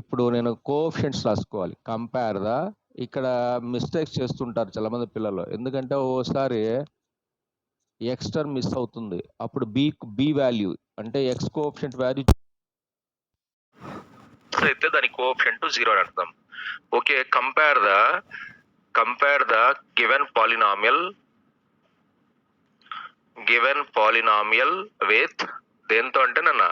ఇప్పుడు నేను కోఎఫిషియంట్స్ రాసుకోవాలి. కంపేర్ ద ఇక్కడ మిస్టేక్స్ చేస్తుంటారు చాలామంది పిల్లలు. ఎందుకంటే ఓసారి ఎక్స్ టర్మ్ మిస్ అవుతుంది. అప్పుడు బి వాల్యూ అంటే ఎక్స్ కోఎఫిషియంట్ వాల్యూ అయితే దాని కోఎఫిషియంట్ 0 అని అర్థం. Okay, compare the given polynomial with దేంతో అంటే నన్న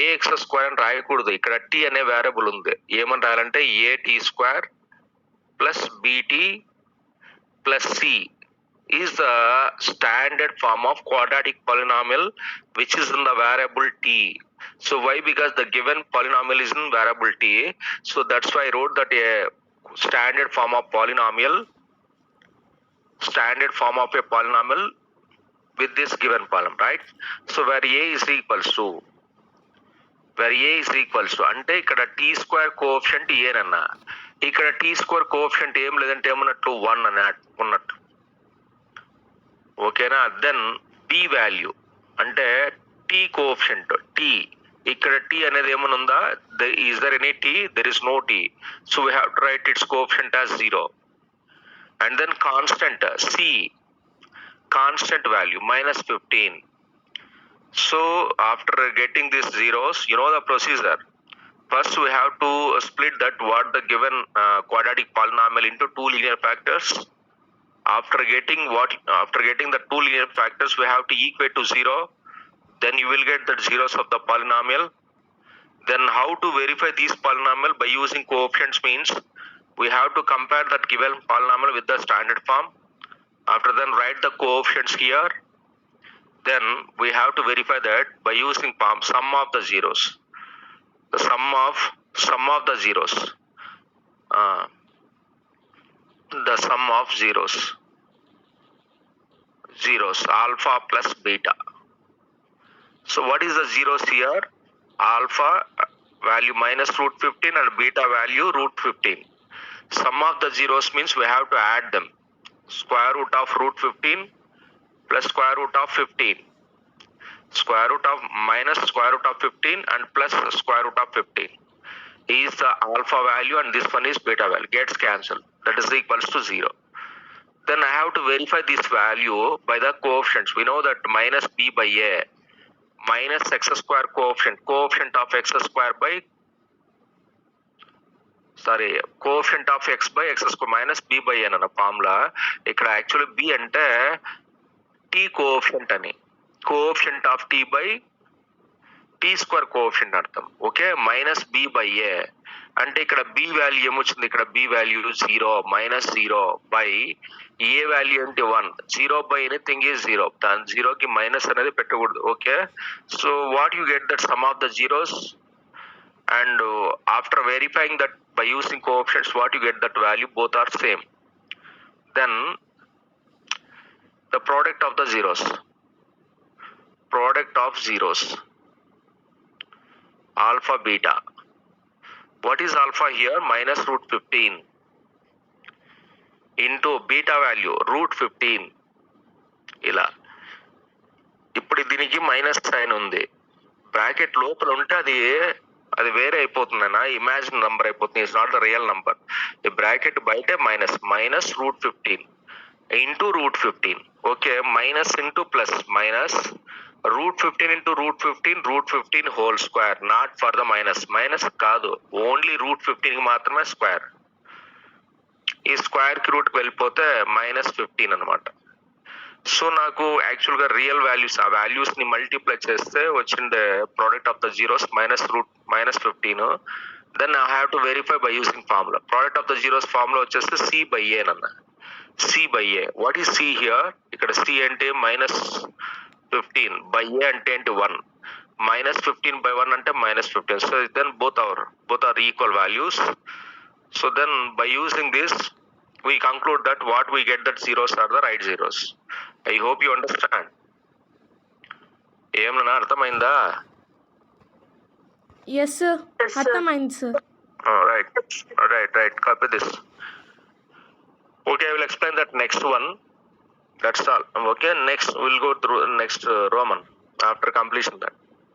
ఏఎక్స్ స్క్వేర్ అని రాయకూడదు. ఇక్కడ టీ అనే వేరియబుల్ ఉంది. ఏమని రాయాలంటే a t square plus b t plus c is the standard form of quadratic polynomial which is in the variable t. So why? Because the given polynomial is in variable t. So that's why I wrote that a standard form of a polynomial with this given polynomial, right? So where a is equals to అంటే ఇక్కడ tea square coefficient ఏనన్నా, ఇక్కడ tea square coefficient ఏం లేదంటే ఏమన్నట్టు 1 అని ఉన్నట్టు. ఓకేనా? Then b value అంటే t coefficient t, ఇక్కడ టీ అనేది ఏమైనా ఉందా? Is there any t? There is no t. So we have to write its coefficient as 0. And then constant c, constant value -15. So after getting these zeros, you know the procedure. First we have to split that what the given quadratic polynomial into two linear factors. After getting the two linear factors, we have to equate to 0. Then you will get the zeros of the polynomial. Then how to verify these polynomial? By using coefficients means we have to compare that given polynomial with the standard form. After then write the coefficients here. Then we have to verify that by using sum of the zeros. The sum of the zeros. The sum of zeros alpha plus beta. So what is the zeros here? Alpha value -√15 and beta value √15. Sum of the zeros means we have to add them. Square root of √15 plus square root of 15, square root of minus square root of 15 and plus square root of 15 is the alpha value, and this one is beta value, gets cancelled. That is equals to 0. Then I have to verify this value by the coefficients. We know that minus b by a minus x square coefficient of x square by coefficient of x by x square minus b by a అన్న formula. ఇక్కడ actually b అంటే t coefficient అని, coefficient of t by t square coefficient అర్థం. Okay, minus b by a అంటే ఇక్కడ b value ఏమొచ్చింది? ఇక్కడ b value 0 -0 by a value అంటే 1. 0 బై ఎనీథింగ్ ఈజ్ 0. దాని 0కి మైనస్ అనేది పెట్టకూడదు. Okay, so what you get that sum of the zeros, and after verifying that by using coefficients what you get that value, both are same. Then the product of zeros, alpha beta. What is alpha here? -√15 into beta value √15. ఇలా ఇప్పుడు దీనికి minus sign ఉంది, bracket లోపల ఉంటే అది వేరే అయిపోతుందన్న, imagine number అయిపోతుంది. It's not the real number. ఈ బ్రాకెట్ బయటే minus √15 into √15. Okay, minus into plus minus √15 into √15 whole square, not for the minus కాదు, ఓన్లీ √15 కి మాత్రమే స్క్వేర్. ఈ స్క్వేర్ కి రూట్కి వెళ్ళిపోతే -15 అనమాట. సో నాకు యాక్చువల్గా రియల్ వాల్యూస్, ఆ వాల్యూస్ ని మల్టిప్లై చేస్తే వచ్చిండే product of the zeros -15. Then I have to verify by using formula. Product of the zeros formula వచ్చేస్తే సి బై ఏ అన్న. C by a, what is c here? ఇక్కడ c అంటే -15 by a అంటే ఏంటి 1, -15 by 1 అంటే -15. So then both are equal values. So then by using this we conclude that what we get that zeros are the right zeros. I hope you understand. ఏమన్నా అర్థమైందా? Yes sir, అర్థమైంది sir. Right, copy this. Okay, I will explain that next one. That's all. Okay, next we'll go through next Roman after completion that.